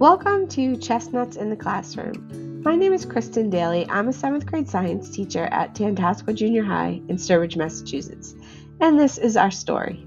Welcome to Chestnuts in the Classroom. My name is Kristen Daly. I'm a 7th grade science teacher at Tantascwa Junior High in Sturbridge, Massachusetts. And this is our story.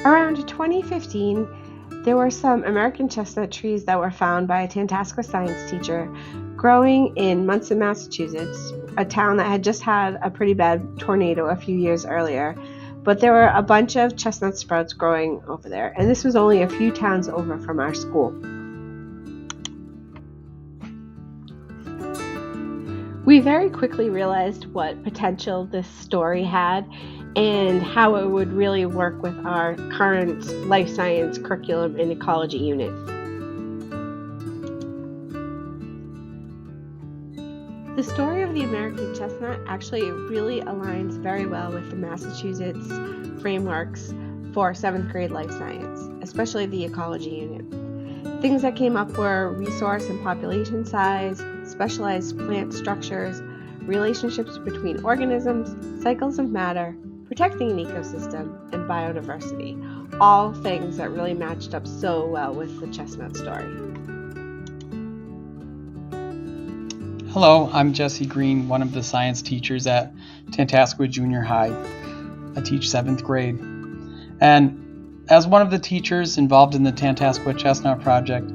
Around 2015, there were some American chestnut trees that were found by a Tantascwa science teacher growing in Munson, Massachusetts, a town that had just had a pretty bad tornado a few years earlier. But there were a bunch of chestnut sprouts growing over there, and this was only a few towns over from our school. We very quickly realized what potential this story had and how it would really work with our current life science curriculum and ecology unit. The story of the American chestnut actually really aligns very well with the Massachusetts frameworks for 7th grade life science, especially the ecology unit. Things that came up were resource and population size, specialized plant structures, relationships between organisms, cycles of matter, protecting an ecosystem, and biodiversity. All things that really matched up so well with the chestnut story. Hello, I'm Jesse Green, one of the science teachers at Tantascwa Junior High. I teach 7th grade. And as one of the teachers involved in the Tantascwa Chestnut Project,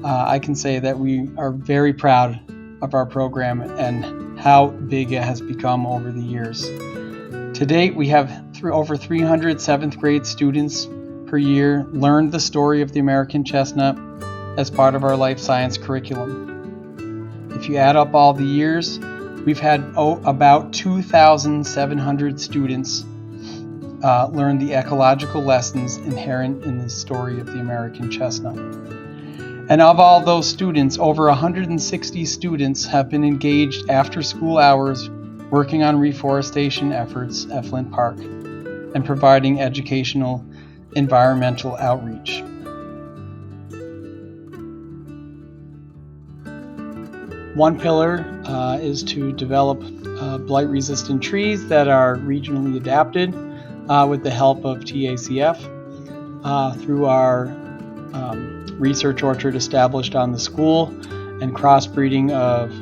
I can say that we are very proud of our program and how big it has become over the years. To date, we have over 300 7th grade students per year learn the story of the American chestnut as part of our life science curriculum. If you add up all the years, we've had about 2,700 students learn the ecological lessons inherent in the story of the American chestnut. And of all those students, over 160 students have been engaged after school hours working on reforestation efforts at Flint Park and providing educational environmental outreach. One pillar is to develop blight-resistant trees that are regionally adapted with the help of TACF through our research orchard established on the school and crossbreeding of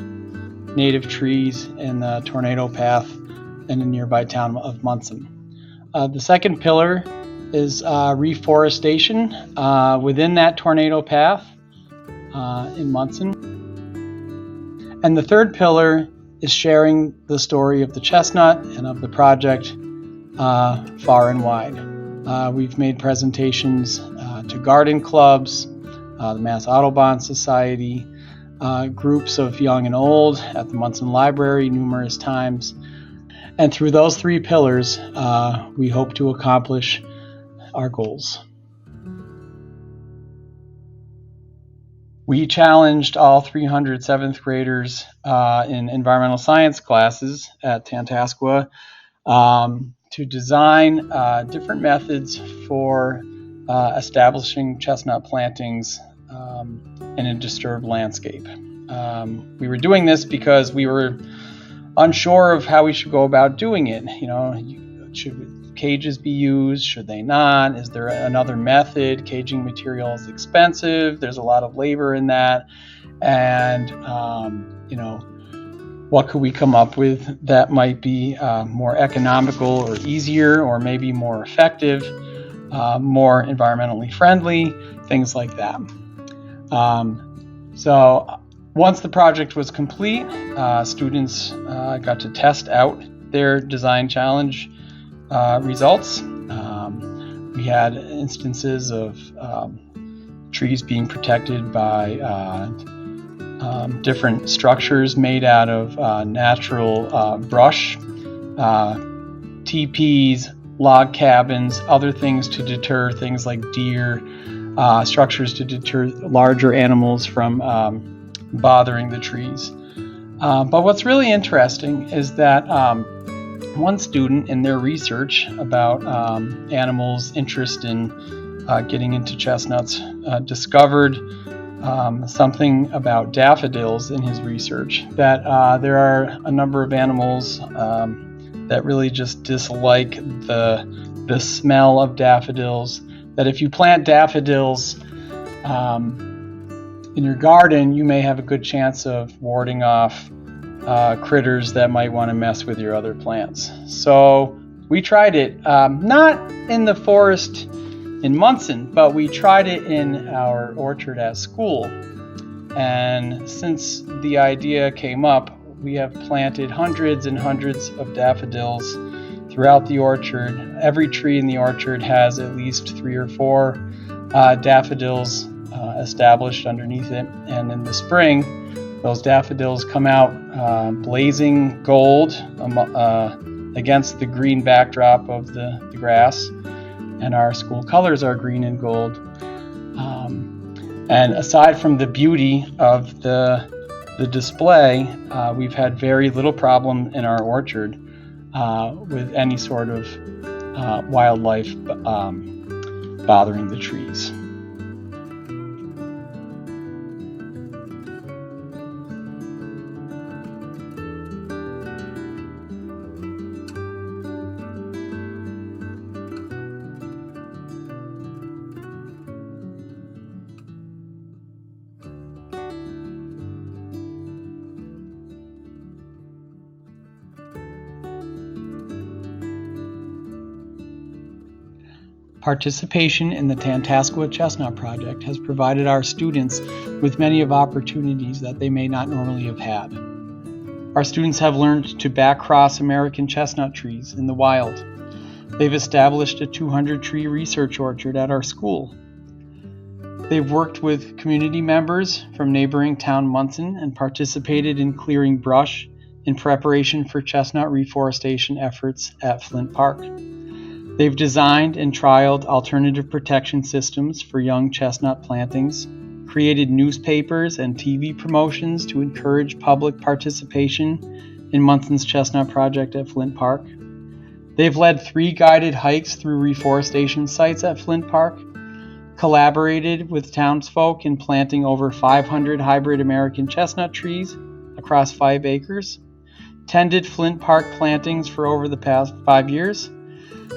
native trees in the tornado path in the nearby town of Munson. The second pillar is reforestation within that tornado path in Munson. And the third pillar is sharing the story of the chestnut and of the project far and wide. We've made presentations to garden clubs, the Mass Audubon Society, groups of young and old at the Munson Library numerous times. And through those three pillars, we hope to accomplish our goals. We challenged all 300 7th graders in environmental science classes at Tantascwa to design different methods for establishing chestnut plantings in a disturbed landscape. We were doing this because we were unsure of how we should go about doing it. Should cages be used? Should they not? Is there another method? Caging material is expensive. There's a lot of labor in that. And, what could we come up with that might be more economical or easier or maybe more effective, more environmentally friendly, things like that. So once the project was complete, students got to test out their design challenge results. We had instances of trees being protected by different structures made out of natural brush, teepees, log cabins, other things to deter things like deer, structures to deter larger animals from bothering the trees. But what's really interesting is that one student in their research about animals' interest in getting into chestnuts discovered something about daffodils in his research, that there are a number of animals that really just dislike the the smell of daffodils, that if you plant daffodils in your garden, you may have a good chance of warding off critters that might want to mess with your other plants. So we tried it, not in the forest in Munson, but we tried it in our orchard at school. And since the idea came up, we have planted hundreds and hundreds of daffodils throughout the orchard. Every tree in the orchard has at least 3 or 4 daffodils established underneath it. And in the spring, those daffodils come out blazing gold against the green backdrop of the grass. And our school colors are green and gold. And aside from the beauty of the display, we've had very little problem in our orchard with any sort of wildlife bothering the trees. Participation in the Tantascwa Chestnut Project has provided our students with many of opportunities that they may not normally have had. Our students have learned to back-cross American chestnut trees in the wild. They've established a 200-tree research orchard at our school. They've worked with community members from neighboring town Munson and participated in clearing brush in preparation for chestnut reforestation efforts at Flint Park. They've designed and trialed alternative protection systems for young chestnut plantings, created newspapers and TV promotions to encourage public participation in Munson's Chestnut Project at Flint Park. They've led 3 guided hikes through reforestation sites at Flint Park, collaborated with townsfolk in planting over 500 hybrid American chestnut trees across 5 acres, tended Flint Park plantings for over the past 5 years,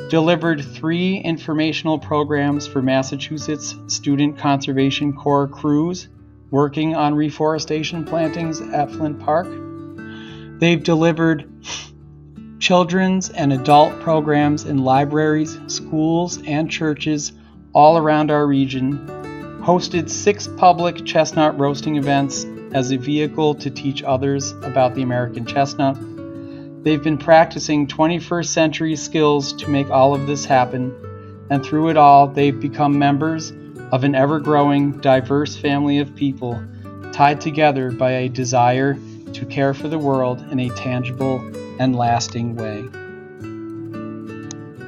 delivered 3 informational programs for Massachusetts Student Conservation Corps crews working on reforestation plantings at Flint Park. They've delivered children's and adult programs in libraries, schools, and churches all around our region, hosted 6 public chestnut roasting events as a vehicle to teach others about the American chestnut. They've been practicing 21st century skills to make all of this happen, and through it all, they've become members of an ever-growing, diverse family of people tied together by a desire to care for the world in a tangible and lasting way.